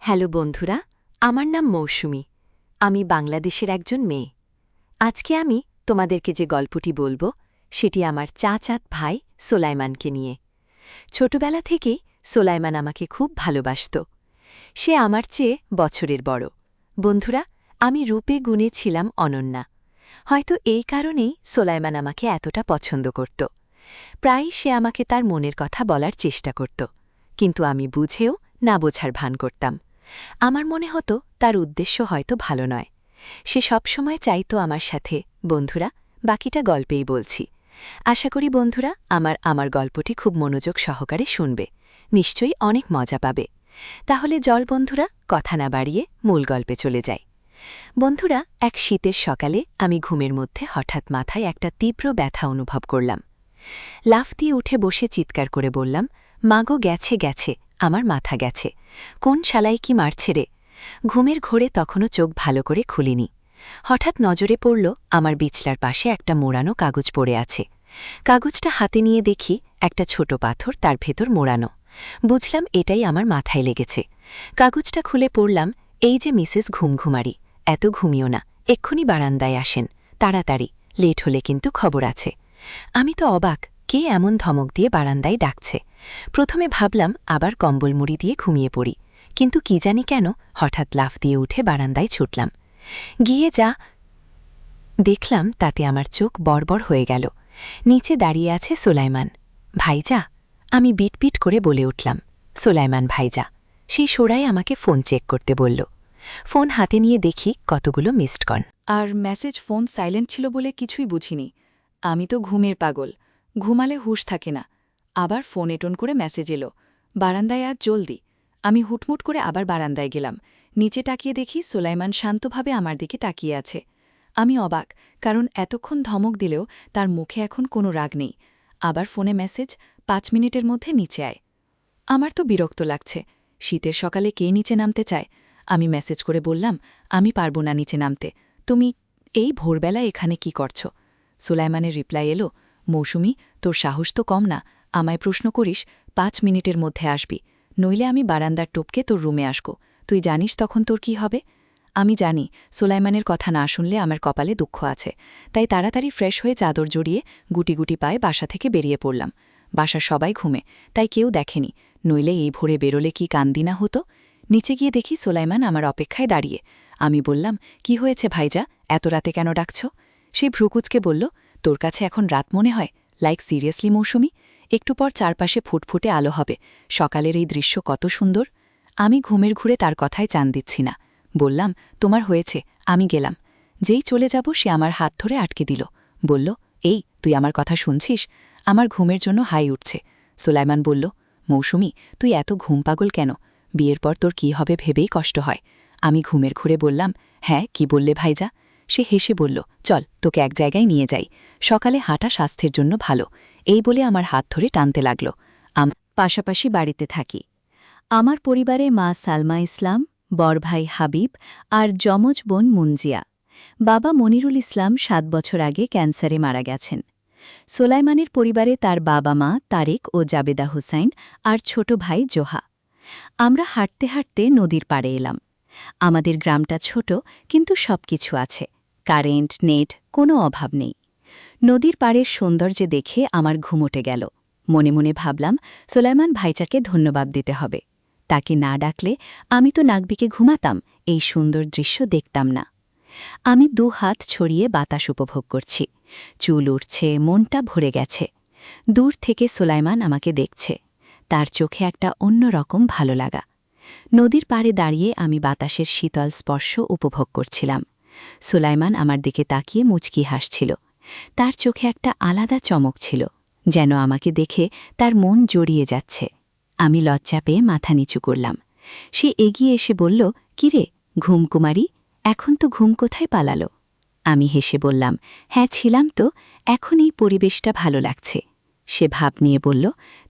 Hello বন্ধুরা, আমার নাম মৌসুমী। আমি বাংলাদেশের একজন মেয়ে। আজকে আমি তোমাদেরকে যে গল্পটি বলবো সেটি আমার চাচাত ভাই সোলাইমানকে নিয়ে। ছোটবেলা থেকেই সোলাইমান আমাকে খুব ভালোবাসত। সে আমার চেয়ে বছরের বড়। বন্ধুরা, আমি রূপে গুণে ছিলাম অনন্যা। হয়তো এই কারণেই সোলাইমান আমাকে এতটা পছন্দ করত। প্রায়ই সে আমাকে তার মনের কথা বলার চেষ্টা করত, কিন্তু আমি বুঝেও না বোঝার ভান করতাম। আমার মনে হতো তার উদ্দেশ্য হয়তো ভালো নয়। সে সবসময় চাইত আমার সাথে। বন্ধুরা, বাকিটা গল্পেই বলছি। আশা করি বন্ধুরা আমার গল্পটি খুব মনোযোগ সহকারে শুনবে। নিশ্চয়ই অনেক মজা পাবে। তাহলে জল বন্ধুরা, কথা না বাড়িয়ে মূল গল্পে চলে যাই। বন্ধুরা, এক শীতের সকালে আমি ঘুমের মধ্যে হঠাৎ মাথায় একটা তীব্র ব্যথা অনুভব করলাম। লাফ দিয়ে উঠে বসে চিৎকার করে বললাম, মাগো, গেছে গেছে, আমার মাথা গেছে। কোন শালাই কি মারছে রে? ঘুমের ঘোরে তখনও চোখ ভালো করে খুলিনি। হঠাৎ নজরে পড়ল আমার বিছলার পাশে একটা মোড়ানো কাগজ পড়ে আছে। কাগজটা হাতে নিয়ে দেখি একটা ছোট পাথর তার ভেতর মোড়ানো। বুঝলাম এটাই আমার মাথায় লেগেছে। কাগজটা খুলে পড়লাম, এই যে মিসেস ঘুমঘুমারি, এত ঘুমিও না, এক্ষুনি বারান্দায় আসেন, তাড়াতাড়ি, লেট হলে কিন্তু খবর আছে। আমি তো অবাক, কে এমন ধমক দিয়ে বারান্দায় ডাকছে। প্রথমে ভাবলাম আবার কম্বল মুড়ি দিয়ে ঘুমিয়ে পড়ি, কিন্তু কি জানি কেন হঠাৎ লাফ দিয়ে উঠে বারান্দায় ছুটলাম। গিয়ে যা দেখলাম তাতে আমার চোখ বড়বড় হয়ে গেল। নিচে দাঁড়িয়ে আছে সোলাইমান। ভাইজা, আমি বিটবিট করে বলে উঠলাম, সোলাইমান ভাইজা। সেই সোড়াই আমাকে ফোন চেক করতে বলল। ফোন হাতে নিয়ে দেখি কতগুলো মিসড কল। আর মেসেজ ফোন সাইলেন্ট ছিল বলে কিছুই বুঝিনি। আমি তো ঘুমের পাগল, ঘুমালে হুঁশ থাকে না। আবার ফোন এটন করে মেসেজ এলো, বারান্দায় আজ জলদি। আমি হুটমুট করে আবার বারান্দায় গেলাম। নিচে তাকিয়ে দেখি সোলাইমান শান্তভাবে আমার দিকে তাকিয়ে আছে। আমি অবাক, কারণ এতক্ষণ ধমক দিলেও তার মুখে এখন কোনো রাগ নেই। আবার ফোনে মেসেজ, ৫ মিনিটের মধ্যে নিচে আয়। আমার তো বিরক্ত লাগছে। শীতের সকালে কে নিচে নামতে চায়? আমি মেসেজ করে বললাম, আমি পারব না নিচে নামতে, তুমি এই ভোরবেলা এখানে কি করছ? সুলাইমানের রিপ্লাই এলো, মৌসুমী, তোর সাহস তো কম না, আমায় প্রশ্ন করিস, ৫ মিনিটের মধ্যে আসবি, নইলে আমি বারান্দার টপকে তোর রুমে আসব। তুই জানিস তখন তোর কি হবে? আমি জানি সুলাইমানের কথা না শুনলে আমার কপালে দুঃখ আছে, তাই তাড়াতাড়ি ফ্রেশ হয়ে চাদর জড়িয়ে গুটি গুটি পায়ে বাসা থেকে বেরিয়ে পড়লাম। বাসার সবাই ঘুমে, তাই কেউ দেখেনি, নইলে এই ভোরে বেরোলে কি কান্দিনা হতো। নিচে গিয়ে দেখি সোলাইমান আমার অপেক্ষায় দাঁড়িয়ে। আমি বললাম, কি হয়েছে ভাইজা, এত রাতে কেন ডাকছ? সেই ভ্রুকুচকে বলল, তোর কাছে এখন রাত মনে হয়? লাইক সিরিয়াসলি মৌসুমী? একটু পর চারপাশে ফুটফুটে আলো হবে, সকালের এই দৃশ্য কত সুন্দর। আমি ঘুমের ঘুরে তার কথায় চান দিচ্ছি না। বললাম, তোমার হয়েছে, আমি গেলাম। যেই চলে যাব সে আমার হাত ধরে আটকে দিল। বলল, এই, তুই আমার কথা শুনছিস? আমার ঘুমের জন্য হাই উঠছে। সুলাইমান বলল, মৌসুমী, তুই এত ঘুম পাগল কেন? বিয়ের পর তোর কি হবে ভেবেই কষ্ট হয়। আমি ঘুমের ঘুরে বললাম, হ্যাঁ, কি বললে ভাইজা? সে হেসে বলল, চল, তোকে এক জায়গায় নিয়ে যাই, সকালে হাঁটা স্বাস্থ্যের জন্য ভালো। এই বলে আমার হাত ধরে টানতে লাগল। পাশাপাশি বাড়িতে থাকি। আমার পরিবারে মা সালমা ইসলাম, বড় ভাই হাবিব আর যমজ বোন মুনজিয়া। বাবা মনিরুল ইসলাম ৭ বছর আগে ক্যান্সারে মারা গেছেন। সোলাইমানের পরিবারে তার বাবা মা তারেক ও জাবেদা হুসাইন আর ছোট ভাই জোহা। আমরা হাঁটতে হাঁটতে নদীর পাড়ে এলাম। আমাদের গ্রামটা ছোট, কিন্তু সবকিছু আছে, কারেন্ট, নেট, কোনো অভাব নেই। নদীর পাড়ের সৌন্দর্যে দেখে আমার ঘুমোটে গেল। মনে মনে ভাবলাম, সোলাইমান ভাইজাকে ধন্যবাদ দিতে হবে। তাকে না ডাকলে আমি তো নাকবিকে ঘুমাতাম, এই সুন্দর দৃশ্য দেখতাম না। আমি ২ হাত ছড়িয়ে বাতাস উপভোগ করছি। চুল উঠছে, মনটা ভরে গেছে। দূর থেকে সোলাইমান আমাকে দেখছে। তার চোখে একটা অন্যরকম ভালো লাগা। নদীর পাড়ে দাঁড়িয়ে আমি বাতাসের শীতল স্পর্শ উপভোগ করছিলাম। সুলাইমান আমার দিকে তাকিয়ে মুচকি হাসছিল। তার চোখে একটা আলাদা চমক ছিল, যেন আমাকে দেখে তার মন জড়িয়ে যাচ্ছে। আমি লজ্জা পেয়ে মাথা নিচু করলাম। সে এগিয়ে এসে বলল, কিরে ঘুমকুমারী, এখন তো ঘুম কোথায় পালালো? আমি হেসে বললাম, হ্যাঁ ছিলাম তো, এখন এই পরিবেশটা ভালো লাগছে। সে ভাব নিয়ে বলল,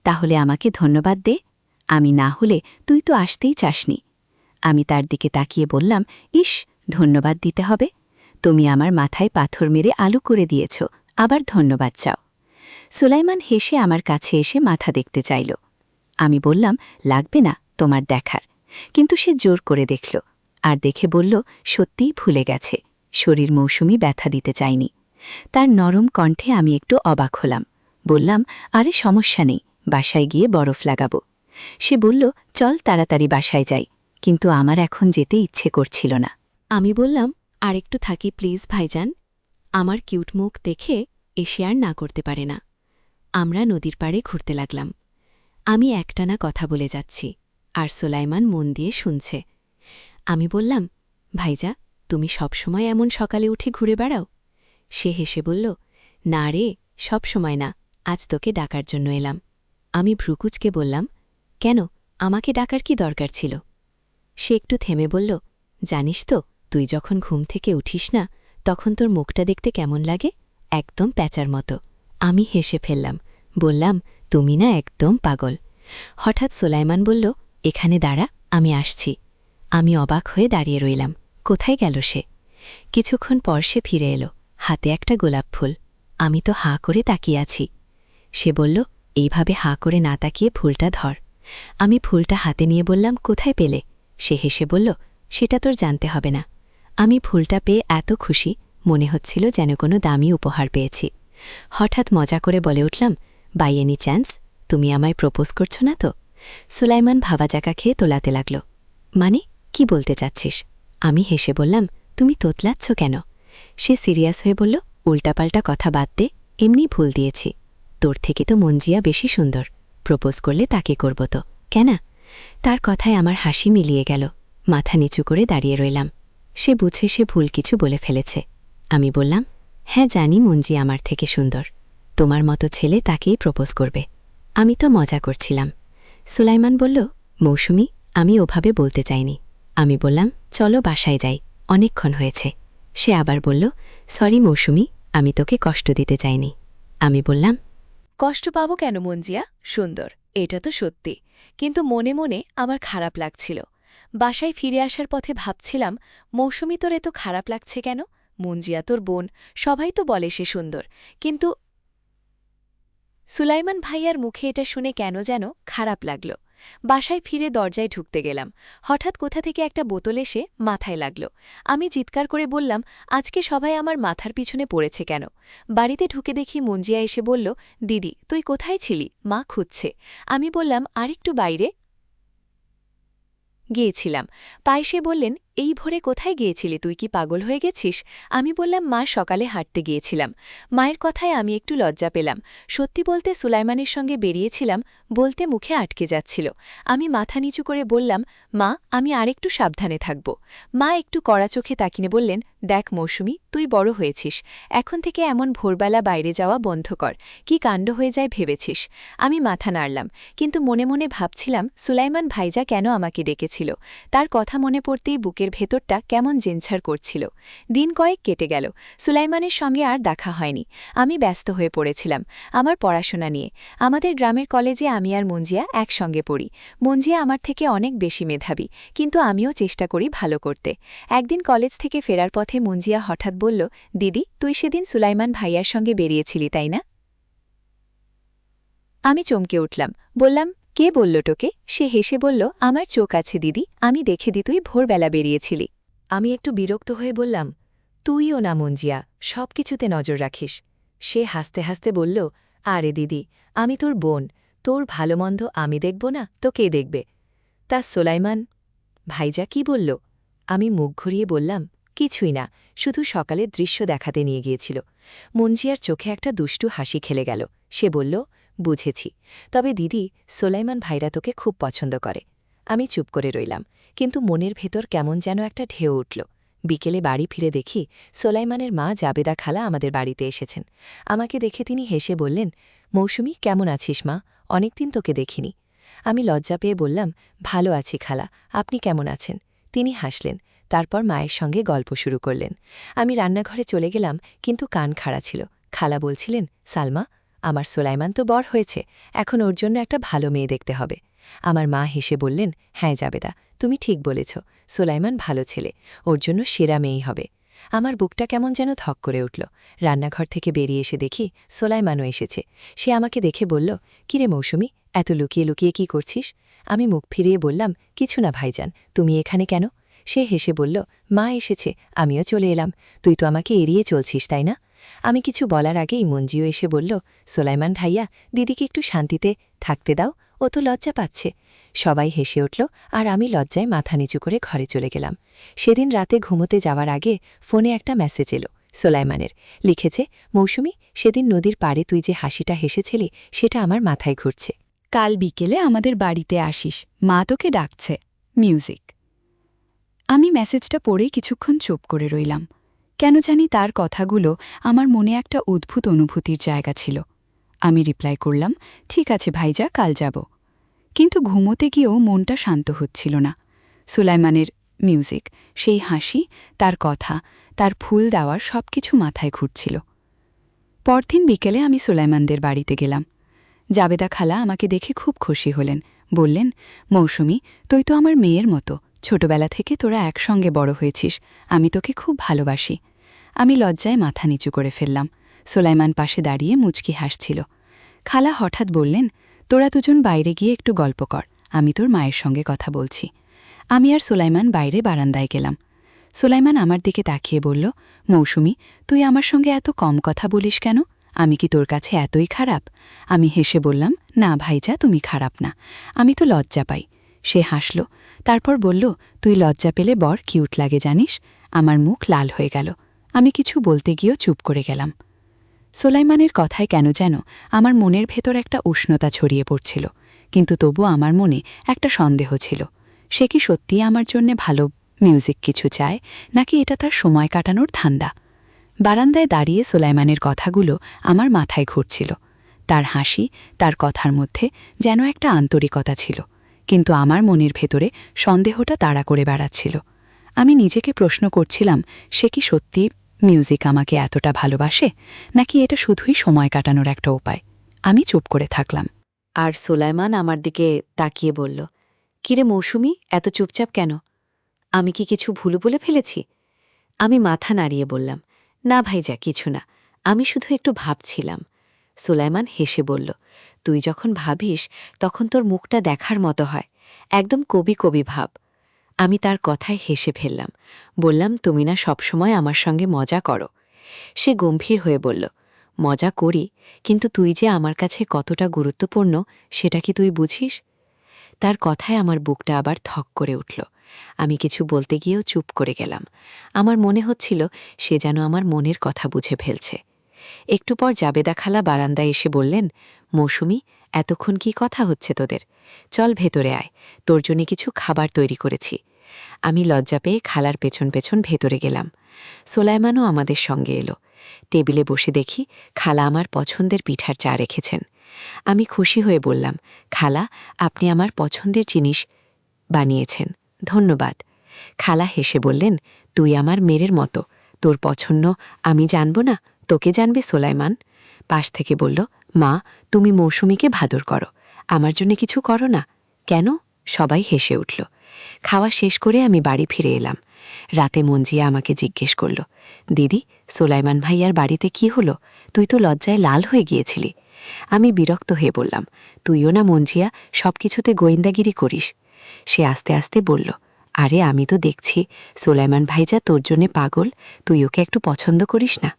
তাহলে আমাকে ধন্যবাদ দে। আমি না হলে তুই তো আসতেই চাসনি। আমি তার দিকে তাকিয়ে বললাম, ইস, ধন্যবাদ দিতে হবে? তুমি আমার মাথায় পাথর মেরে আলু করে দিয়েছ, আবার ধন্যবাদ চাও? সুলাইমান হেসে আমার কাছে এসে মাথা দেখতে চাইল। আমি বললাম, লাগবে না তোমার দেখার। কিন্তু সে জোর করে দেখল আর দেখে বলল সত্যিই ভুলে গেছে। শরীর মৌসুমি ব্যথা দিতে চায়নি। তার নরম কণ্ঠে আমি একটু অবাক হলাম। বললাম, আরে সমস্যা নেই, বাসায় গিয়ে বরফ লাগাবো। সে বলল, চল তাড়াতাড়ি বাসায় যাই, কিন্তু আমার এখন যেতে ইচ্ছে করছিল না। আমি বললাম, আরেকটু থাকি প্লিজ ভাইজান। আমার কিউট মুখ দেখে এসে আর না করতে পারে না। আমরা নদীর পাড়ে ঘুরতে লাগলাম। আমি একটানা কথা বলে যাচ্ছি, আর সোলাইমান মন দিয়ে শুনছে। আমি বললাম, ভাইজা, তুমি সবসময় এমন সকালে উঠে ঘুরে বেড়াও? সে হেসে বলল, না রে, সব সময় না, আজ তোকে ডাকার জন্য এলাম। আমি ভ্রুকুচকে বললাম, কেন, আমাকে ডাকার কি দরকার ছিল? সে একটু থেমে বলল, জানিস তো, তুই যখন ঘুম থেকে উঠিস না, তখন তোর মুখটা দেখতে কেমন লাগে? একদম প্যাঁচার মতো। আমি হেসে ফেললাম, বললাম, তুমি না একদম পাগল। হঠাৎ সোলাইমান বলল, এখানে দাঁড়া, আমি আসছি। আমি অবাক হয়ে দাঁড়িয়ে রইলাম। কোথায় গেল সে? কিছুক্ষণ পর সে ফিরে এলো, হাতে একটা গোলাপ ফুল। আমি তো হাঁ করে তাকিয়ে আছি। সে বলল, এইভাবে হাঁ করে না তাকিয়ে ফুলটা ধর। আমি ফুলটা হাতে নিয়ে বললাম, কোথায় পেলে? সে হেসে বলল, সেটা তোর জানতে হবে না। আমি ফুলটা পেয়ে এত খুশি, মনে হচ্ছিল যেন কোনো দামি উপহার পেয়েছি। হঠাৎ মজা করে বলে উঠলাম, বাই এনি চান্স তুমি আমায় প্রপোজ করছো না তো? সুলাইমান ভাবাজাকা খেয়ে তোলাতে লাগল। মানে, কি বলতে চাচ্ছিস? আমি হেসে বললাম, তুমি তোতলাচ্ছ কেন? সে সিরিয়াস হয়ে বলল, উল্টাপাল্টা কথা বাদ দে, এমনি ভুল দিয়েছি। তোর থেকে তো মঞ্জিয়া বেশি সুন্দর, প্রপোজ করলে তাকে করব তো, কেন? তার কথায় আমার হাসি মিলিয়ে গেল। মাথা নিচু করে দাঁড়িয়ে রইলাম। সে বুঝে সে ভুল কিছু বলে ফেলেছে। আমি বললাম, হ্যাঁ জানি মঞ্জি আমার থেকে সুন্দর, তোমার মতো ছেলে তাকেই প্রপোজ করবে। আমি তো মজা করছিলাম। সুলাইমান বলল, মৌসুমি, আমি ওভাবে বলতে চাইনি। আমি বললাম, চলো বাসায় যাই, অনেকক্ষণ হয়েছে। সে আবার বলল, সরি মৌসুমি, আমি তোকে কষ্ট দিতে চাইনি। আমি বললাম, কষ্ট পাবো কেন মঞ্জিয়া? সুন্দর, এটা তো সত্যি। কিন্তু মনে মনে আমার খারাপ লাগছিল। বাসায় ফিরে আসার পথে ভাবছিলাম, মৌসুমি তোর এত খারাপ লাগছে কেন? মঞ্জিয়া তোর বোন, সবাই তো বলে সে সুন্দর, কিন্তু সুলাইমান ভাইয়ার মুখে এটা শুনে কেন যেন খারাপ লাগল। বাসায় ফিরে দরজায় ঢুকতে গেলাম। হঠাৎ কোথা থেকে একটা বোতল এসে মাথায় লাগল। আমি চিৎকার করে বললাম, আজকে সবাই আমার মাথার পিছনে পড়েছে কেন? বাড়িতে ঢুকে দেখি মঞ্জিয়া এসে বলল, দিদি তুই কোথায় ছিলি? মা খুঁজছে। আমি বললাম, আরেকটু বাইরে গিয়েছিলাম। পায়েসে বললেন, এই ভোরে কোথায় গিয়েছিলি? তুই কি পাগল হয়ে গেছিস? আমি বললাম, মা সকালে হাঁটতে গিয়েছিলাম। মায়ের কথায় আমি একটু লজ্জা পেলাম। সত্যি বলতে সুলাইমানের সঙ্গে বেরিয়েছিলাম, বলতে মুখে আটকে যাচ্ছিল। আমি মাথা নিচু করে বললাম, মা আমি আরেকটু সাবধানে থাকব। মা একটু কড়া চোখে তাকিয়ে বললেন, দেখ মৌসুমি, তুই বড় হয়েছিস, এখন থেকে এমন ভোরবেলা বাইরে যাওয়া বন্ধ কর, কি কাণ্ড হয়ে যায় ভেবেছিস? আমি মাথা নাড়লাম, কিন্তু মনে মনে ভাবছিলাম, সুলাইমান ভাইজা কেন আমাকে ডেকেছিল? তার কথা মনে পড়তেই বুকের ভেতরটা কেমন জেনঝার করছিল। দিন কয়েক কেটে গেল, সুলাইমানের সঙ্গে আর দেখা হয়নি। আমি ব্যস্ত হয়ে পড়েছিলাম আমার পড়াশোনা নিয়ে। আমাদের গ্রামের কলেজে আমি আর মঞ্জিয়া একসঙ্গে পড়ি। মঞ্জিয়া আমার থেকে অনেক বেশি মেধাবী, কিন্তু আমিও চেষ্টা করি ভালো করতে। একদিন কলেজ থেকে ফেরার পথে মঞ্জিয়া হঠাৎ বলল, দিদি তুই সেদিন সুলাইমান ভাইয়ার সঙ্গে বেরিয়েছিলি তাই না? আমি চমকে উঠলাম, বললাম, কে বলল তোকে? সে হেসে বলল, আমার চোখ আছে দিদি, আমি দেখে দি তুই ভোরবেলা বেরিয়েছিলি। আমি একটু বিরক্ত হয়ে বললাম, তুইও না মঞ্জিয়া, সব কিছুতে নজর রাখিস। সে হাসতে হাসতে বলল, আরে দিদি, আমি তোর বোন, তোর ভালোমন্দ আমি দেখব না তো কে দেখবে? তা সোলাইমান ভাইজা কি বলল? আমি মুখ ঘুরিয়ে বললাম, কিছুই না, শুধু সকালের দৃশ্য দেখাতে নিয়ে গিয়েছিল। মঞ্জিয়ার চোখে একটা দুষ্টু হাসি খেলে গেল। সে বলল, বুঝেছি, তবে দিদি সোলাইমান ভাইরা তোকে খুব পছন্দ করে। আমি চুপ করে রইলাম, কিন্তু মনের ভেতর কেমন যেন একটা ঢেউ উঠল। বিকেলে বাড়ি ফিরে দেখি সোলাইমানের মা জাবেদা খালা আমাদের বাড়িতে এসেছেন। আমাকে দেখে তিনি হেসে বললেন, মৌসুমি কেমন আছিস মা, অনেকদিন তোকে দেখিনি। আমি লজ্জা পেয়ে বললাম, ভালো আছি খালা, আপনি কেমন আছেন? তিনি হাসলেন, তারপর মায়ের সঙ্গে গল্প শুরু করলেন। আমি রান্নাঘরে চলে গেলাম, কিন্তু কান খাড়া ছিল। খালা বলছিলেন, সালমা, আমার সোলাইমান তো বড় হয়েছে, এখন ওর জন্য একটা ভালো মেয়ে দেখতে হবে। আমার মা হেসে বললেন, হ্যাঁ জাবেদা, তুমি ঠিক বলেছ, সোলাইমান ভালো ছেলে, ওর জন্য সেরা মেয়েই হবে। আমার বুকটা কেমন যেন ধক করে উঠল। রান্নাঘর থেকে বেরিয়ে এসে দেখি সোলাইমানও এসেছে। সে আমাকে দেখে বলল, কিরে মৌসুমি, এত লুকিয়ে লুকিয়ে কি করছিস? আমি মুখ ফিরিয়ে বললাম, কিছু না ভাইজান, তুমি এখানে কেন? সে হেসে বলল, মা এসেছে, আমিও চলে এলাম। তুই তো আমাকে এড়িয়ে চলছিস, তাই না? আমি কিছু বলার আগেই মঞ্জিও এসে বলল, সোলাইমান ভাইয়া, দিদিকে একটু শান্তিতে থাকতে দাও, ও তো লজ্জা পাচ্ছে। সবাই হেসে উঠল, আর আমি লজ্জায় মাথা নিচু করে ঘরে চলে গেলাম। সেদিন রাতে ঘুমোতে যাওয়ার আগে ফোনে একটা মেসেজ এলো সোলাইমানের। লিখেছে, মৌসুমী, সেদিন নদীর পাড়ে তুই যে হাসিটা হেসেছিলি সেটা আমার মাথায় ঘুরছে। কাল বিকেলে আমাদের বাড়িতে আসিস, মা তোকে ডাকছে। মিউজিক। আমি মেসেজটা পড়ে কিছুক্ষণ চুপ করে রইলাম। কেন জানি তার কথাগুলো আমার মনে একটা অদ্ভুত অনুভূতির জায়গা ছিল। আমি রিপ্লাই করলাম, ঠিক আছে ভাইজা, কাল যাব। কিন্তু ঘুমোতে গিয়েও মনটা শান্ত হচ্ছিল না। সুলাইমানের মিউজিক, সেই হাসি, তার কথা, তার ফুল দেওয়ার সবকিছু মাথায় ঘুরছিল। পরদিন বিকেলে আমি সুলাইমানদের বাড়িতে গেলাম। জাবেদা খালা আমাকে দেখে খুব খুশি হলেন। বললেন, মৌসুমী, তুই তো আমার মেয়ের মতো, ছোটবেলা থেকে তোরা একসঙ্গে বড় হয়েছিস, আমি তোকে খুব ভালোবাসি। আমি লজ্জায় মাথা নিচু করে ফেললাম। সুলাইমান পাশে দাঁড়িয়ে মুচকি হাসছিল। খালা হঠাৎ বললেন, তোরা দুজন বাইরে গিয়ে একটু গল্প কর, আমি তোর মায়ের সঙ্গে কথা বলছি। আমি আর সুলাইমান বাইরে বারান্দায় গেলাম। সুলাইমান আমার দিকে তাকিয়ে বলল, মৌসুমী, তুই আমার সঙ্গে এত কম কথা বলিস কেন? আমি কি তোর কাছে এতই খারাপ? আমি হেসে বললাম, না ভাইজা, তুমি খারাপ না, আমি তো লজ্জা পাই। সে হাসল, তারপর বলল, তুই লজ্জা পেলে বড় কিউট লাগে জানিস। আমার মুখ লাল হয়ে গেল। আমি কিছু বলতে গিয়েও চুপ করে গেলাম। সুলাইমানের কথায় কেন যেন আমার মনের ভেতর একটা উষ্ণতা ছড়িয়ে পড়ছিল, কিন্তু তবু আমার মনে একটা সন্দেহ ছিল। সে কি সত্যিই আমার জন্যে ভালো মিউজিক কিছু চায়, নাকি এটা তার সময় কাটানোর ধান্দা? বারান্দায় দাঁড়িয়ে সুলাইমানের কথাগুলো আমার মাথায় ঘুরছিল। তার হাসি, তার কথার মধ্যে যেন একটা আন্তরিকতা ছিল, কিন্তু আমার মনের ভেতরে সন্দেহটা তাড়া করে বেড়াচ্ছিল। আমি নিজেকে প্রশ্ন করছিলাম, সে কি সত্যি মিউজিক আমাকে এতটা ভালোবাসে, নাকি এটা শুধুই সময় কাটানোর একটা উপায়? আমি চুপ করে থাকলাম। আর সোলাইমান আমার দিকে তাকিয়ে বলল, কিরে মৌসুমী, এত চুপচাপ কেন? আমি কি কিছু ভুল বলে ফেলেছি? আমি মাথা নাড়িয়ে বললাম, না ভাইজা, কিছু না, আমি শুধু একটু ভাবছিলাম। সুলাইমান হেসে বলল, তুই যখন ভাবিস তখন তোর মুখটা দেখার মতো হয়, একদম কবি কবি ভাব। আমি তার কথায় হেসে ফেললাম। বললাম, তুমি না সবসময় আমার সঙ্গে মজা করো। সে গম্ভীর হয়ে বলল, মজা করি, কিন্তু তুই যে আমার কাছে কতটা গুরুত্বপূর্ণ সেটা কি তুই বুঝিস? তার কথায় আমার বুকটা আবার থক করে উঠল। আমি কিছু বলতে গিয়েও চুপ করে গেলাম। আমার মনে হচ্ছিল সে যেন আমার মনের কথা বুঝে ফেলছে। একটু পর জাবেদা খালা বারান্দায় এসে বললেন, মৌসুমী, এতক্ষণ কি কথা হচ্ছে তোদের? চল ভেতরে আয়, তোর জন্য কিছু খাবার তৈরি করেছি। আমি লজ্জা পেয়ে খালার পেছন পেছন ভেতরে গেলাম। সোলাইমানও আমাদের সঙ্গে এলো। টেবিলে বসে দেখি খালা আমার পছন্দের পিঠার চা রেখেছেন। আমি খুশি হয়ে বললাম, খালা, আপনি আমার পছন্দের জিনিস বানিয়েছেন, ধন্যবাদ। খালা হেসে বললেন, তুই আমার মেয়ের মতো, তোর পছন্দ আমি জানব না, তোকে জানবে সোলাইমান। পাশ থেকে বলল, মা, তুমি মৌসুমীকে ভাদর করো, আমার জন্য কিছু করো না। কেন? সবাই হেসে উঠল। খাওয়া শেষ করে আমি বাড়ি ফিরে এলাম। রাতে মঞ্জিয়া আমাকে জিজ্ঞেস করল, দিদি, সোলাইমান ভাইয়ার বাড়িতে কি হলো? তুই তো লজ্জায় লাল হয়ে গিয়েছিলি। আমি বিরক্ত হয়ে বললাম, তুইও না মঞ্জিয়া সবকিছুতে গোয়েন্দাগিরি করিস। সে আস্তে আস্তে বলল, আরে আমি তো দেখছি সোলাইমান ভাইজা তোর জন্যে পাগল, তুই ওকে একটু পছন্দ করিস না।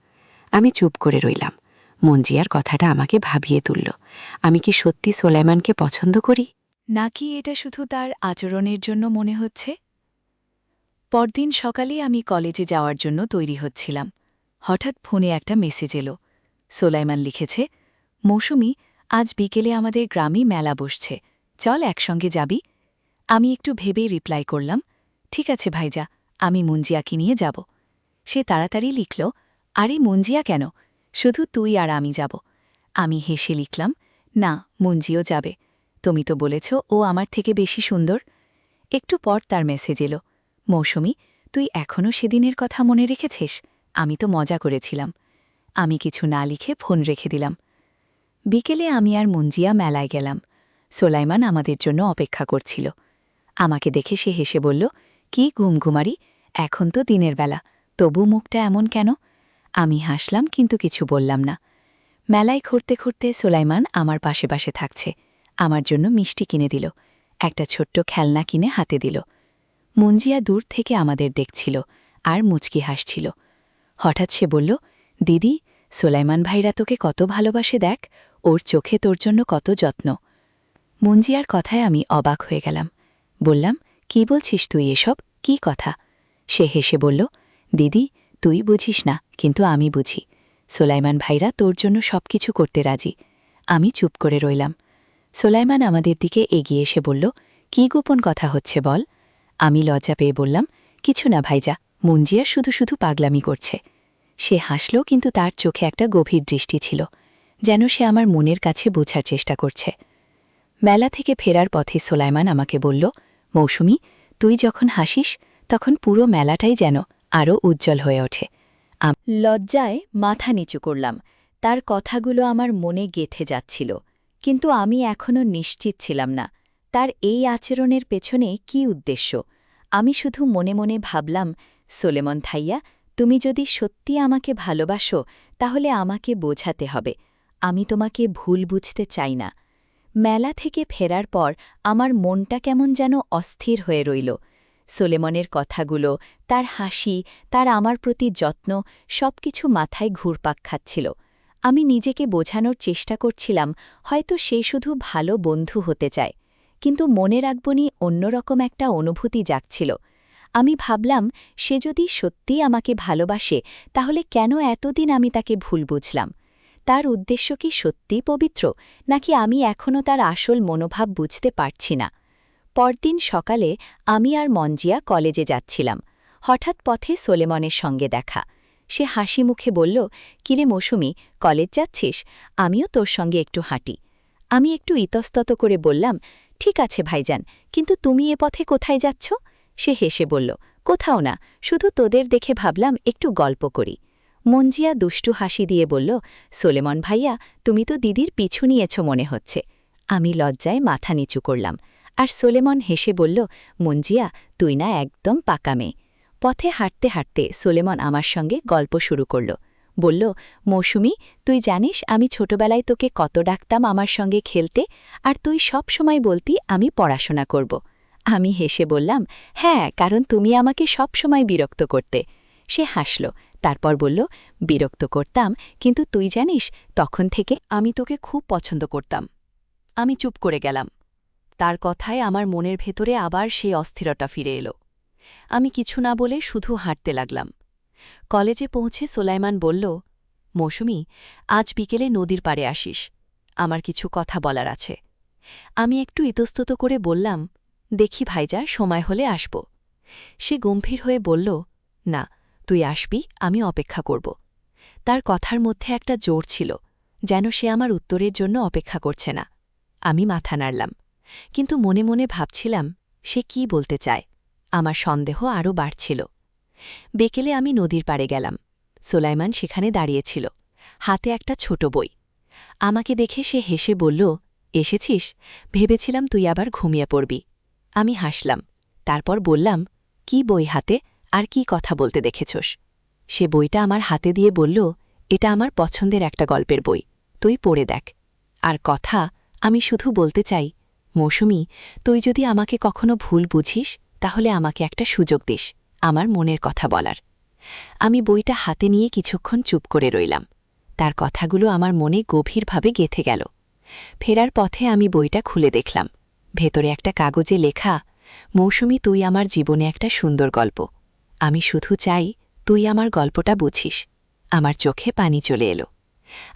আমি চুপ করে রইলাম। মঞ্জিয়ার কথাটা আমাকে ভাবিয়ে তুলল। আমি কি সত্যি সোলাইমানকে পছন্দ করি, নাকি এটা শুধু তার আচরণের জন্য মনে হচ্ছে? পরদিন সকালে আমি কলেজে যাওয়ার জন্য তৈরি হচ্ছিলাম। হঠাৎ ফোনে একটা মেসেজ এলো। সোলাইমান লিখেছে, মৌসুমী, আজ বিকেলে আমাদের গ্রামে মেলা বসছে, চল একসঙ্গে যাবি। আমি একটু ভেবেই রিপ্লাই করলাম, ঠিক আছে ভাইজা, আমি মঞ্জিয়াকে নিয়ে যাব। সে তাড়াতাড়ি লিখল, আরে মঞ্জিয়া কেন, শুধু তুই আর আমি যাব। আমি হেসে লিখলাম, না, মঞ্জিও যাবে, তুমি তো বলেছ ও আমার থেকে বেশি সুন্দর। একটু পর তার মেসেজ এলো, মৌসুমী, তুই এখনও সেদিনের কথা মনে রেখেছিস? আমি তো মজা করেছিলাম। আমি কিছু না লিখে ফোন রেখে দিলাম। বিকেলে আমি আর মঞ্জিয়া মেলায় গেলাম। সোলাইমান আমাদের জন্য অপেক্ষা করছিল। আমাকে দেখে সে হেসে বলল, কি ঘুমঘুমারি, এখন তো দিনের বেলা, তবু মুখটা এমন কেন? আমি হাসলাম, কিন্তু কিছু বললাম না। মেলায় ঘুরতে ঘুরতে সোলাইমান আমার পাশে পাশে থাকছে, আমার জন্য মিষ্টি কিনে দিল। একটা ছোট্ট খেলনা কিনে হাতে দিল। মঞ্জিয়া দূর থেকে আমাদের দেখছিল আর মুচকি হাসছিল। হঠাৎ সে বলল, দিদি, সোলাইমান ভাইরা তোকে কত ভালোবাসে দেখ, ওর চোখে তোর জন্য কত যত্ন। মঞ্জিয়ার কথায় আমি অবাক হয়ে গেলাম। বললাম, কি বলছিস তুই এসব, কি কথা? সে হেসে বলল, দিদি, তুই বুঝিস না, কিন্তু আমি বুঝি। সোলাইমান ভাইরা তোর জন্য সবকিছু করতে রাজি। আমি চুপ করে রইলাম। সোলাইমান আমাদের দিকে এগিয়ে এসে বলল, কি গোপন কথা হচ্ছে বল? আমি লজ্জা পেয়ে বললাম, কিছু না ভাইজা, মঞ্জিয়া শুধু শুধু পাগলামি করছে। সে হাসল, কিন্তু তার চোখে একটা গভীর দৃষ্টি ছিল, যেন সে আমার মনের কাছে বোঝার চেষ্টা করছে। মেলা থেকে ফেরার পথে সোলাইমান আমাকে বলল, মৌসুমী, তুই যখন হাসিস তখন পুরো মেলাটাই যেন আরও উজ্জ্বল হয়ে ওঠে। লজ্জায় মাথা নিচু করলাম। তার কথাগুলো আমার মনে গেঁথে যাচ্ছিল, কিন্তু আমি এখনও নিশ্চিত ছিলাম না তার এই আচরণের পেছনে কী উদ্দেশ্য। আমি শুধু মনে মনে ভাবলাম, সোলেমন থাইয়া, তুমি যদি সত্যি আমাকে ভালোবাসো তাহলে আমাকে বোঝাতে হবে। আমি তোমাকে ভুল বুঝতে চাই না। মেলা থেকে ফেরার পর আমার মনটা কেমন যেন অস্থির হয়ে রইল। সোলেমনের কথাগুলো, তার হাসি, তার আমার প্রতি যত্ন, সবকিছু মাথায় ঘুরপাক খাচ্ছিল। আমি নিজেকে বোঝানোর চেষ্টা করছিলাম, হয়তো সে শুধু ভালো বন্ধু হতে চায়, কিন্তু মনে রাখবনি অন্যরকম একটা অনুভূতি জাগছিল। আমি ভাবলাম, সে যদি সত্যিই আমাকে ভালোবাসে তাহলে কেন এতদিন আমি তাকে ভুল বুঝলাম? তার উদ্দেশ্য কি সত্যিই পবিত্র, নাকি আমি এখনও তার আসল মনোভাব বুঝতে পারছি না? পরদিন সকালে আমি আর মঞ্জিয়া কলেজে যাচ্ছিলাম। হঠাৎ পথে সোলেমনের সঙ্গে দেখা। সে হাসি মুখে বলল, কিরে মৌসুমী, কলেজ যাচ্ছিস? আমিও তোর সঙ্গে একটু হাঁটি। আমি একটু ইতস্তত করে বললাম, ঠিক আছে ভাইজান, কিন্তু তুমি এ পথে কোথায় যাচ্ছ? সে হেসে বলল, কোথাও না, শুধু তোদের দেখে ভাবলাম একটু গল্প করি। মঞ্জিয়া দুষ্টু হাসি দিয়ে বলল, সোলেমন ভাইয়া, তুমি তো দিদির পিছু নিয়েছ মনে হচ্ছে। আমি লজ্জায় মাথা নিচু করলাম, আর সোলেমন হেসে বলল, মঞ্জিয়া, তুই না একদম পাকা মেয়ে। পথে হাঁটতে হাঁটতে সোলেমন আমার সঙ্গে গল্প শুরু করল। বলল, মৌসুমী, তুই জানিস আমি ছোটবেলায় তোকে কত ডাকতাম আমার সঙ্গে খেলতে, আর তুই সব সময় বলতি আমি পড়াশোনা করব। আমি হেসে বললাম, হ্যাঁ, কারণ তুমি আমাকে সব সময় বিরক্ত করতে। সে হাসল, তারপর বলল, বিরক্ত করতাম, কিন্তু তুই জানিস তখন থেকে আমি তোকে খুব পছন্দ করতাম। আমি চুপ করে গেলাম। তার কথায় আমার মনের ভেতরে আবার সেই অস্থিরতা ফিরে এলো। আমি কিছু না বলে শুধু হাঁটতে লাগলাম। কলেজে পৌঁছে সোলাইমান বলল, মৌসুমী, আজ বিকেলে নদীর পাড়ে আসিস, আমার কিছু কথা বলার আছে। আমি একটু ইতস্তত করে বললাম, দেখি ভাইজা, সময় হলে আসব। সে গম্ভীর হয়ে বলল, না, তুই আসবি, আমি অপেক্ষা করব। তার কথার মধ্যে একটা জোর ছিল, যেন সে আমার উত্তরের জন্য অপেক্ষা করছে না। আমি মাথা নাড়লাম, কিন্তু মনে মনে ভাবছিলাম সে কি বলতে চায়। আমার সন্দেহ আরও বাড়ছিল। বিকেলে আমি নদীর পাড়ে গেলাম। সোলাইমান সেখানে দাঁড়িয়েছিল, হাতে একটা ছোট বই। আমাকে দেখে সে হেসে বলল, এসেছিস? ভেবেছিলাম তুই আবার ঘুমিয়ে পড়বি। আমি হাসলাম, তারপর বললাম, কি বই হাতে, আর কি কথা বলতে দেখেছস? সে বইটা আমার হাতে দিয়ে বলল, এটা আমার পছন্দের একটা গল্পের বই, তুই পড়ে দেখ। আর কথা, আমি শুধু বলতে চাই, মৌসুমী, তুই যদি আমাকে কখনো ভুল বুঝিস তাহলে আমাকে একটা সুযোগ দিস আমার মনের কথা বলার। আমি বইটা হাতে নিয়ে কিছুক্ষণ চুপ করে রইলাম। তার কথাগুলো আমার মনে গভীরভাবে গেঁথে গেল। ফেরার পথে আমি বইটা খুলে দেখলাম। ভেতরে একটা কাগজে লেখা, মৌসুমী, তুই আমার জীবনে একটা সুন্দর গল্প। আমি শুধু চাই তুই আমার গল্পটা বুঝিস। আমার চোখে পানি চলে এলো।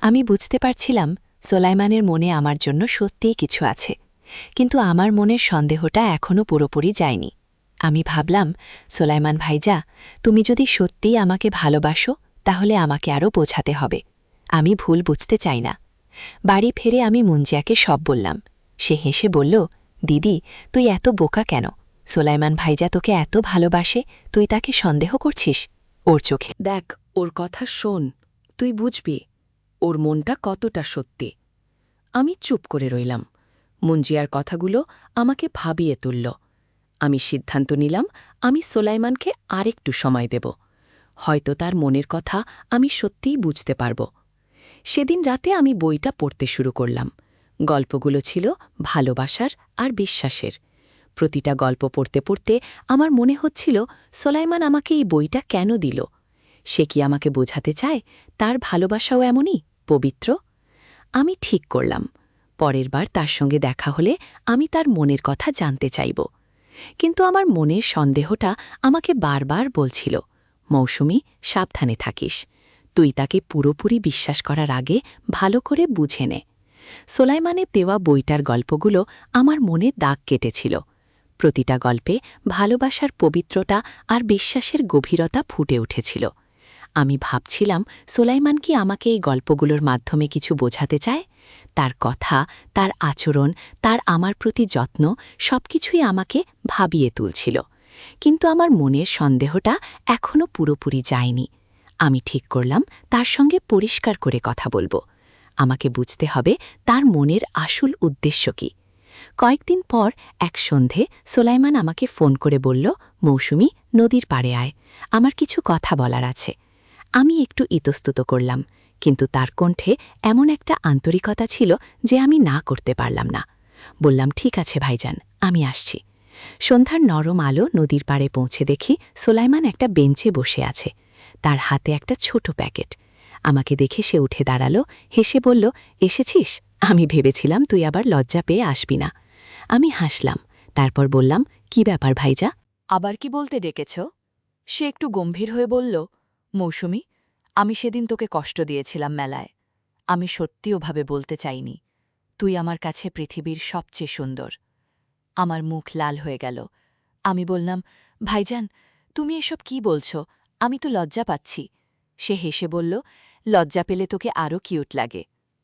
আমি বুঝতে পারছিলাম সোলাইমানের মনে আমার জন্য সত্যিই কিছু আছে, কিন্তু আমার মনের সন্দেহটা এখনও পুরোপুরি যায়নি। আমি ভাবলাম, সোলাইমান ভাইজা, তুমি যদি সত্যিই আমাকে ভালোবাসো তাহলে আমাকে আরও বোঝাতে হবে। আমি ভুল বুঝতে চাই না। বাড়ি ফিরে আমি মুঞ্জিয়াকে সব বললাম। সে হেসে বলল, দিদি, তুই এত বোকা কেন? সোলাইমান ভাইজা তোকে এত ভালোবাসে, তুই তাকে সন্দেহ করছিস? ওর চোখে দেখ, ওর কথা শোন, তুই বুঝবি ওর মনটা কতটা সত্যি। আমি চুপ করে রইলাম। মুঞ্জিয়ার কথাগুলো আমাকে ভাবিয়ে তুলল। আমি সিদ্ধান্ত নিলাম আমি সোলাইমানকে আরেকটু সময় দেব। হয়তো তার মনের কথা আমি সত্যিই বুঝতে পারব। সেদিন রাতে আমি বইটা পড়তে শুরু করলাম। গল্পগুলো ছিল ভালোবাসার আর বিশ্বাসের। প্রতিটা গল্প পড়তে পড়তে আমার মনে হচ্ছিল সোলাইমান আমাকে এই বইটা কেন দিল। সে কি আমাকে বোঝাতে চায় তার ভালোবাসাও এমনই পবিত্র? আমি ঠিক করলাম, পরের বার তার সঙ্গে দেখা হলে আমি তার মনের কথা জানতে চাইব। কিন্তু আমার মনের সন্দেহটা আমাকে বারবার বলছিল, মৌসুমী, সাবধানে থাকিস। তুই তাকে পুরোপুরি বিশ্বাস করার আগে ভালো করে বুঝে নে। সোলাইমানের দেওয়া বইটার গল্পগুলো আমার মনে দাগ কেটেছিল। প্রতিটা গল্পে ভালোবাসার পবিত্রতা আর বিশ্বাসের গভীরতা ফুটে উঠেছিল। আমি ভাবছিলাম, সোলাইমান কি আমাকে এই গল্পগুলোর মাধ্যমে কিছু বোঝাতে চায়? তার কথা, তার আচরণ, তার আমার প্রতি যত্ন সবকিছুই আমাকে ভাবিয়ে তুলছিল। কিন্তু আমার মনের সন্দেহটা এখনও পুরোপুরি যায়নি। আমি ঠিক করলাম তার সঙ্গে পরিষ্কার করে কথা বলবো। আমাকে বুঝতে হবে তার মনের আসল উদ্দেশ্য কি। কয়েকদিন পর এক সন্ধে সোলাইমান আমাকে ফোন করে বলল, মৌসুমী, নদীর পাড়ে আয়, আমার কিছু কথা বলার আছে। আমি একটু ইতস্তত করলাম, কিন্তু তার কণ্ঠে এমন একটা আন্তরিকতা ছিল যে আমি না করতে পারলাম না। বললাম, ঠিক আছে ভাইজান, আমি আসছি। সন্ধ্যার নরম আলো নদীর পাড়ে পৌঁছে দেখি সোলাইমান একটা বেঞ্চে বসে আছে, তার হাতে একটা ছোট প্যাকেট। আমাকে দেখে সে উঠে দাঁড়ালো, হেসে বলল, এসেছিস? আমি ভেবেছিলাম তুই আবার লজ্জা পেয়ে আসবি না। আমি হাসলাম, তারপর বললাম, কি ব্যাপার ভাইজা? আবার কি বলতে ডেকেছ? সে একটু গম্ভীর হয়ে বলল, মৌসুমী, আমি সেদিন তোকে কষ্ট দিয়েছিলাম মেলায়। আমি সত্যি ওভাবে বলতে চাইনি। তুই আমার কাছে পৃথিবীর সবচেয়ে সুন্দর। আমার মুখ লাল হয়ে গেল। আমি বললাম, ভাইজান, তুমি এসব কি বলছ? আমি তো লজ্জা পাচ্ছি। সে হেসে বলল, লজ্জা পেলে তোকে আরও কিউট লাগে।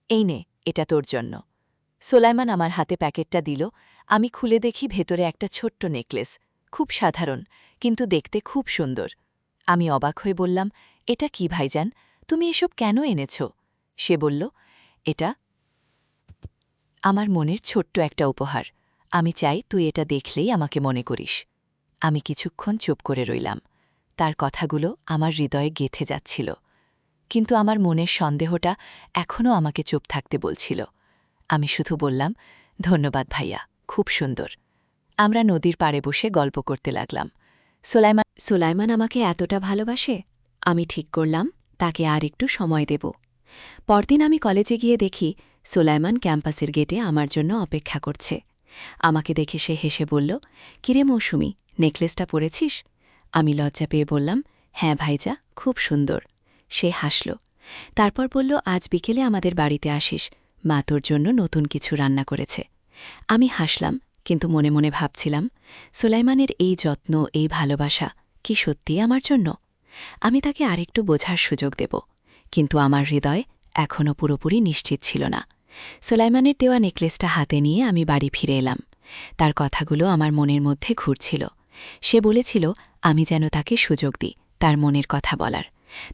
এই নে, এটা তোর জন্য। সোলাইমান আমার হাতে প্যাকেটটা দিল। আমি খুলে দেখি ভেতরে একটা ছোট্ট নেকলেস, খুব সাধারণ, কিন্তু দেখতে খুব সুন্দর। আমি অবাক হয়ে বললাম, এটা কি ভাইজান? তুমি এসব কেন এনেছ? সে বলল, এটা আমার মনের ছোট্ট একটা উপহার। আমি চাই তুই এটা দেখলেই আমাকে মনে করিস। আমি কিছুক্ষণ চুপ করে রইলাম। তার কথাগুলো আমার হৃদয়ে গেঁথে যাচ্ছিল, কিন্তু আমার মনের সন্দেহটা এখনও আমাকে চুপ থাকতে বলছিল। আমি শুধু বললাম, ধন্যবাদ ভাইয়া, খুব সুন্দর। আমরা নদীর পাড়ে বসে গল্প করতে লাগলাম। সোলাইমান আমাকে এতটা ভালোবাসে। আমি ঠিক করলাম তাকে আর একটু সময় দেব। পরদিন আমি কলেজে গিয়ে দেখি সোলাইমান ক্যাম্পাসের গেটে আমার জন্য অপেক্ষা করছে। আমাকে দেখে সে হেসে বলল, কিরে মৌসুমী, নেকলেসটা পরেছিস? আমি লজ্জা পেয়ে বললাম, হ্যাঁ ভাইজা, খুব সুন্দর। সে হাসল, তারপর বলল, আজ বিকেলে আমাদের বাড়িতে আসিস, মা তোর জন্য নতুন কিছু রান্না করেছে। আমি হাসলাম, কিন্তু মনে মনে ভাবছিলাম, সোলাইমানের এই যত্ন, এই ভালোবাসা কি সত্যিই আমার জন্য? আমি তাকে আরেকটু বোঝার সুযোগ দেব, কিন্তু আমার হৃদয় এখনও পুরোপুরি নিশ্চিত ছিল না। সোলাইমানের দেওয়া নেকলেসটা হাতে নিয়ে আমি বাড়ি ফিরে এলাম। তার কথাগুলো আমার মনের মধ্যে ঘুরছিল। সে বলেছিল আমি যেন তাকে সুযোগ দিই তার মনের কথা বলার।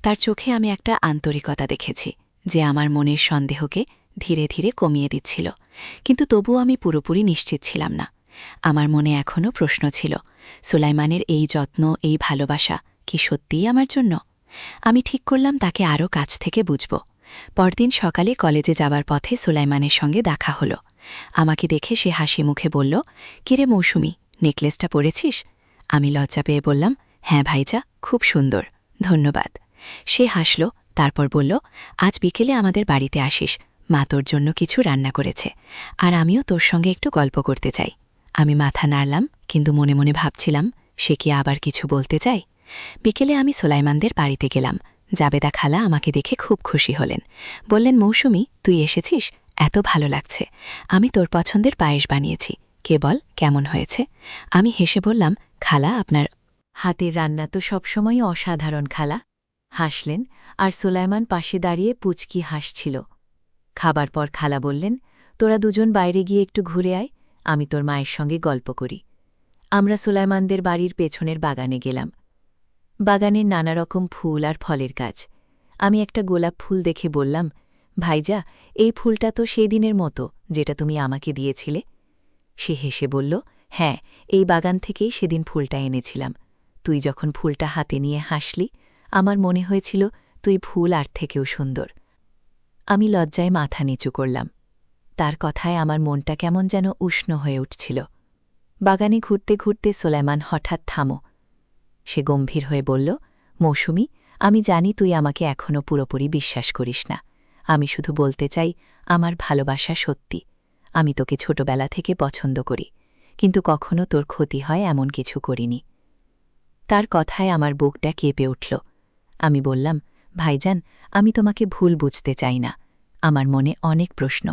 তার চোখে আমি একটা আন্তরিকতা দেখেছি, যে আমার মনের সন্দেহকে ধীরে ধীরে কমিয়ে দিচ্ছিল। কিন্তু তবুও আমি পুরোপুরি নিশ্চিত ছিলাম না। আমার মনে এখনও প্রশ্ন ছিল, সোলাইমানের এই যত্ন, এই ভালোবাসা কি সত্যিই আমার জন্য? আমি ঠিক করলাম তাকে আরও কাছ থেকে বুঝব। পরদিন সকালে কলেজে যাবার পথে সোলাইমানের সঙ্গে দেখা হলো। আমাকে দেখে সে হাসি মুখে বলল, কিরে মৌসুমী, নেকলেসটা পরেছিস? আমি লজ্জা পেয়ে বললাম, হ্যাঁ ভাইজা, খুব সুন্দর, ধন্যবাদ। সে হাসল, তারপর বলল, আজ বিকেলে আমাদের বাড়িতে আসিস, মা তোর জন্য কিছু রান্না করেছে, আর আমিও তোর সঙ্গে একটু গল্প করতে চাই। আমি মাথা নাড়লাম, কিন্তু মনে মনে ভাবছিলাম, সে কি আবার কিছু বলতে চায়? বিকেলে আমি সোলাইমানদের বাড়িতে গেলাম। জাবেদা খালা আমাকে দেখে খুব খুশি হলেন। বললেন, মৌসুমী, তুই এসেছিস, এত ভালো লাগছে। আমি তোর পছন্দের পায়েস বানিয়েছি, কে বল কেমন হয়েছে? আমি হেসে বললাম, খালা, আপনার হাতের রান্না তো সবসময়ই অসাধারণ খালা। হাসলেন, আর সোলাইমান পাশে দাঁড়িয়ে পুচকি হাসছিল। খাবার পর খালা বললেন, তোরা দুজন বাইরে গিয়ে একটু ঘুরে আয়, আমি তোর মায়ের সঙ্গে গল্প করি। আমরা সোলাইমানদের বাড়ির পেছনের বাগানে গেলাম। বাগানের নানা রকম ফুল আর ফলের গাছ। আমি একটা গোলাপ ফুল দেখে বললাম, ভাইজা, এই ফুলটা তো সেই দিনের মতো যেটা তুমি আমাকে দিয়েছিলে। সে হেসে বলল, হ্যাঁ, এই বাগান থেকেই সেদিন ফুলটা এনেছিলাম। তুই যখন ফুলটা হাতে নিয়ে হাসলি, আমার মনে হয়েছিল তুই ফুল আর থেকেও সুন্দর। আমি লজ্জায় মাথা নিচু করলাম। তার কথায় আমার মনটা কেমন যেন উষ্ণ হয়ে উঠছিল। বাগানে ঘুরতে ঘুরতে সোলাইমান হঠাৎ থামো। সে গম্ভীর হয়ে বলল, মৌসুমী, আমি জানি তুই আমাকে এখনও পুরোপুরি বিশ্বাস করিস না। আমি শুধু বলতে চাই, আমার ভালোবাসা সত্যি। আমি তোকে ছোটবেলা থেকে পছন্দ করি, কিন্তু কখনো তোর ক্ষতি হয় এমন কিছু করিনি। তার কথায় আমার বুকটা কেঁপে উঠল। আমি বললাম, ভাইজান, আমি তোমাকে ভুল বুঝতে চাই না। আমার মনে অনেক প্রশ্ন,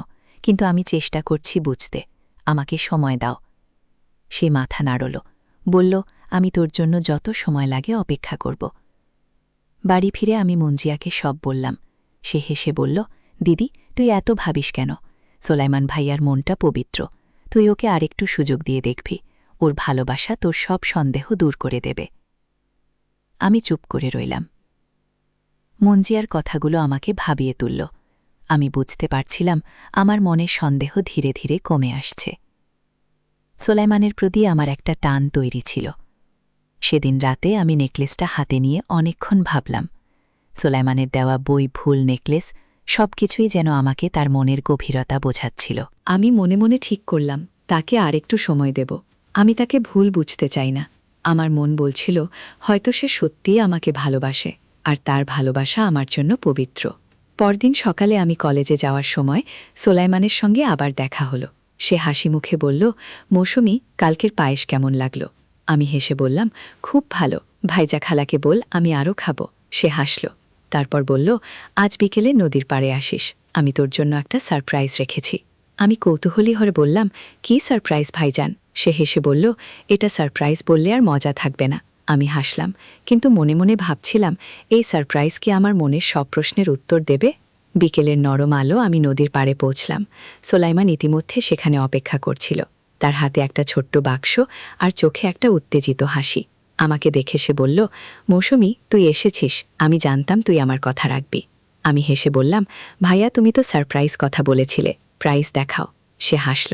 কিন্তু আমি চেষ্টা করছি বুঝতে। আমাকে সময় দাও। সে মাথা নাড়ল, বলল, আমি তোর জন্য যত সময় লাগে অপেক্ষা করব। বাড়ি ফিরে আমি মঞ্জিয়াকে সব বললাম। সে হেসে বলল, দিদি, তুই এত ভাবিস কেন? সোলাইমান ভাইয়ার মনটা পবিত্র। তুই ওকে আরেকটু সুযোগ দিয়ে দেখবি। ওর ভালোবাসা তোর সব সন্দেহ দূর করে দেবে। আমি চুপ করে রইলাম। মঞ্জিয়ার কথাগুলো আমাকে ভাবিয়ে তুলল। আমি বুঝতে পারছিলাম আমার মনের সন্দেহ ধীরে ধীরে কমে আসছে। সোলাইমানের প্রতি আমার একটা টান তৈরি ছিল। সেদিন রাতে আমি নেকলেসটা হাতে নিয়ে অনেকক্ষণ ভাবলাম। সোলাইমানের দেওয়া বই, ভুল নেকলেস, সবকিছুই যেন আমাকে তার মনের গভীরতা বোঝাচ্ছিল। আমি মনে মনে ঠিক করলাম তাকে আরেকটু সময় দেব। আমি তাকে ভুল বুঝতে চাই না। আমার মন বলছিল হয়তো সে সত্যিই আমাকে ভালোবাসে, আর তার ভালোবাসা আমার জন্য পবিত্র। পরদিন সকালে আমি কলেজে যাওয়ার সময় সোলাইমানের সঙ্গে আবার দেখা হলো। সে হাসি মুখে বলল, মৌসুমী, কালকের পায়েস কেমন লাগলো? আমি হেসে বললাম, খুব ভালো। ভাইজা খালাকে বল আমি আরও খাবো। সে হাসল, তারপর বলল, আজ বিকেলে নদীর পাড়ে আসিস। আমি তোর জন্য একটা সারপ্রাইজ রেখেছি। আমি কৌতূহলী হয়ে বললাম, কি সারপ্রাইজ ভাইজান? সে হেসে বলল, এটা সারপ্রাইজ বললে আর মজা থাকবে না। আমি হাসলাম, কিন্তু মনে মনে ভাবছিলাম, এই সারপ্রাইজ কি আমার মনের সব প্রশ্নের উত্তর দেবে? বিকেলের নরম আলো, আমি নদীর পাড়ে পৌঁছলাম। সোলাইমান ইতিমধ্যে সেখানে অপেক্ষা করছিল। তার হাতে একটা ছোট্ট বাক্স আর চোখে একটা উত্তেজিত হাসি। আমাকে দেখে সে বলল, মৌসুমী, তুই এসেছিস। আমি জানতাম তুই আমার কথা রাখবি। আমি হেসে বললাম, ভাইয়া, তুমি তো সারপ্রাইজ কথা বলেছিলে, প্রাইজ দেখাও। সে হাসল,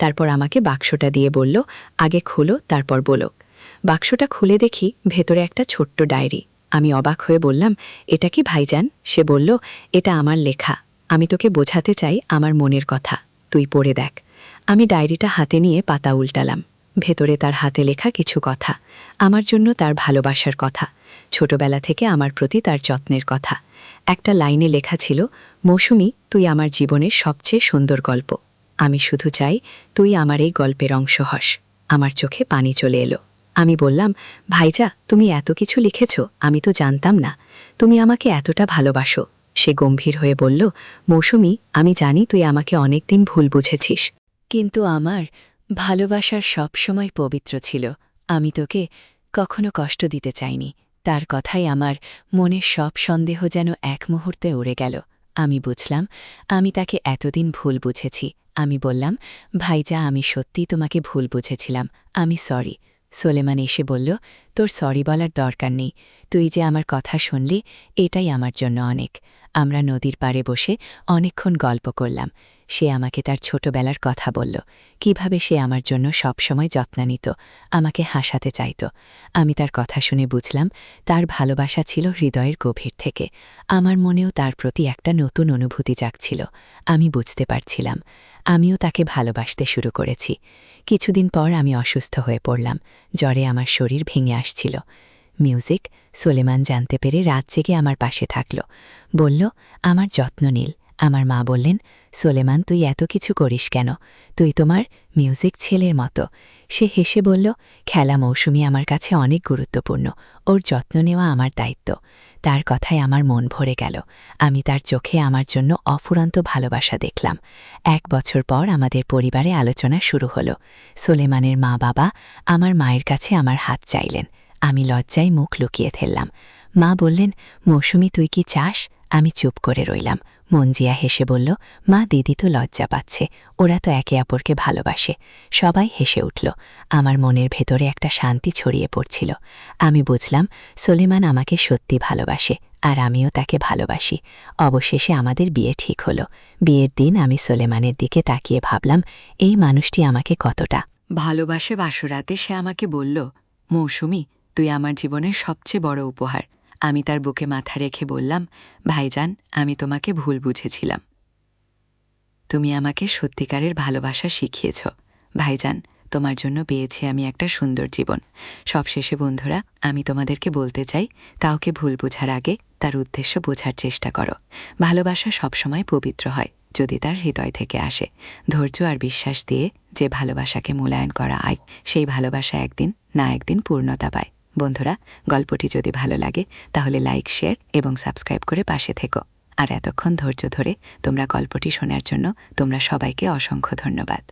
তারপর আমাকে বাক্সটা দিয়ে বলল, আগে খোলো, তারপর বলো। বাক্সটা খুলে দেখি ভেতরে একটা ছোট্ট ডায়েরি। আমি অবাক হয়ে বললাম, এটা কি ভাইজান? সে বলল, এটা আমার লেখা। আমি তোকে বোঝাতে চাই আমার মনের কথা, তুই পড়ে দেখ। আমি ডায়েরিটা হাতে নিয়ে পাতা উল্টালাম। ভেতরে তার হাতে লেখা কিছু কথা, আমার জন্য তার ভালোবাসার কথা, ছোটবেলা থেকে আমার প্রতি তার যত্নের কথা। একটা লাইনে লেখা ছিল, মৌসুমী, তুই আমার জীবনের সবচেয়ে সুন্দর গল্প। আমি শুধু চাই তুই আমার এই গল্পের অংশ হস। আমার চোখে পানি চলে এলো। আমি বললাম, ভাইজা, তুমি এত কিছু লিখেছ, আমি তো জানতাম না তুমি আমাকে এতটা ভালোবাসো। সে গম্ভীর হয়ে বলল, মৌসুমী, আমি জানি তুই আমাকে অনেকদিন ভুল বুঝেছিস, কিন্তু আমার ভালোবাসার সব সময় পবিত্র ছিল। আমি তোকে কখনো কষ্ট দিতে চাইনি। তার কথাই আমার মনের সব সন্দেহ যেন এক মুহূর্তে উড়ে গেল। আমি বুঝলাম আমি তাকে এতদিন ভুল বুঝেছি। আমি বললাম, ভাইজা, আমি সত্যিই তোমাকে ভুল বুঝেছিলাম। আমি সরি। সোলেমান এসে বলল, তোর সরি বলার দরকার নেই। তুই যে আমার কথা শুনলি, এটাই আমার জন্য অনেক। আমরা নদীর পাড়ে বসে অনেকক্ষণ গল্প করলাম। সে আমাকে তার ছোটবেলার কথা বলল, কিভাবে সে আমার জন্য সবসময় যত্ন নিত, আমাকে হাসাতে চাইত। আমি তার কথা শুনে বুঝলাম তার ভালোবাসা ছিল হৃদয়ের গভীর থেকে। আমার মনেও তার প্রতি একটা নতুন অনুভূতি জাগছিল। আমি বুঝতে পারছিলাম আমিও তাকে ভালোবাসতে শুরু করেছি। কিছুদিন পর আমি অসুস্থ হয়ে পড়লাম। জ্বরে আমার শরীর ভেঙে আসছিল। মিউজিক, সোলেমান জানতে পেরে রাত জেগে আমার পাশে থাকল, বলল, আমার যত্ন নিল। আমার মা বললেন, সোলেমান, তুই এত কিছু করিস কেন? তুই তোমার মিউজিক ছেলের মতো। সে হেসে বলল, খেলা মৌসুমী আমার কাছে অনেক গুরুত্বপূর্ণ। ওর যত্ন নেওয়া আমার দায়িত্ব। তার কথায় আমার মন ভরে গেল। আমি তার চোখে আমার জন্য অফুরন্ত ভালোবাসা দেখলাম। 1 বছর পর আমাদের পরিবারে আলোচনা শুরু হলো। সোলেমানের মা বাবা আমার মায়ের কাছে আমার হাত চাইলেন। আমি লজ্জায় মুখ লুকিয়ে ফেললাম। মা বললেন, মৌসুমী, তুই কি চাস? আমি চুপ করে রইলাম। মঞ্জিয়া হেসে বলল, মা, দিদি তো লজ্জা পাচ্ছে, ওরা তো একে অপরকে ভালোবাসে। সবাই হেসে উঠল। আমার মনের ভেতরে একটা শান্তি ছড়িয়ে পড়ছিল। আমি বুঝলাম সোলেমান আমাকে সত্যি ভালোবাসে, আর আমিও তাকে ভালোবাসি। অবশেষে আমাদের বিয়ে ঠিক হলো। বিয়ের দিন আমি সোলেমানের দিকে তাকিয়ে ভাবলাম, এই মানুষটি আমাকে কতটা ভালোবাসে। বাসরাতে সে আমাকে বলল, মৌসুমী, তুই আমার জীবনের সবচেয়ে বড় উপহার। আমি তার বুকে মাথা রেখে বললাম, ভাইজান, আমি তোমাকে ভুল বুঝেছিলাম। তুমি আমাকে সত্যিকারের ভালোবাসা শিখিয়েছ। ভাইজান, তোমার জন্য পেয়েছি আমি একটা সুন্দর জীবন। সবশেষে বন্ধুরা, আমি তোমাদেরকে বলতে চাই, কাউকে ভুল বোঝার আগে তার উদ্দেশ্য বোঝার চেষ্টা করো। ভালোবাসা সবসময় পবিত্র হয় যদি তার হৃদয় থেকে আসে। ধৈর্য আর বিশ্বাস দিয়ে যে ভালোবাসাকে মূল্যায়ন করা হয়, সেই ভালোবাসা একদিন না একদিন পূর্ণতা পায়। বন্ধুরা, গল্পটি যদি ভালো লাগে তাহলে লাইক, শেয়ার এবং সাবস্ক্রাইব করে পাশে থেকো। আর এতক্ষণ ধৈর্য ধরে তোমরা গল্পটি শোনার জন্য তোমরা সবাইকে অসংখ্য ধন্যবাদ।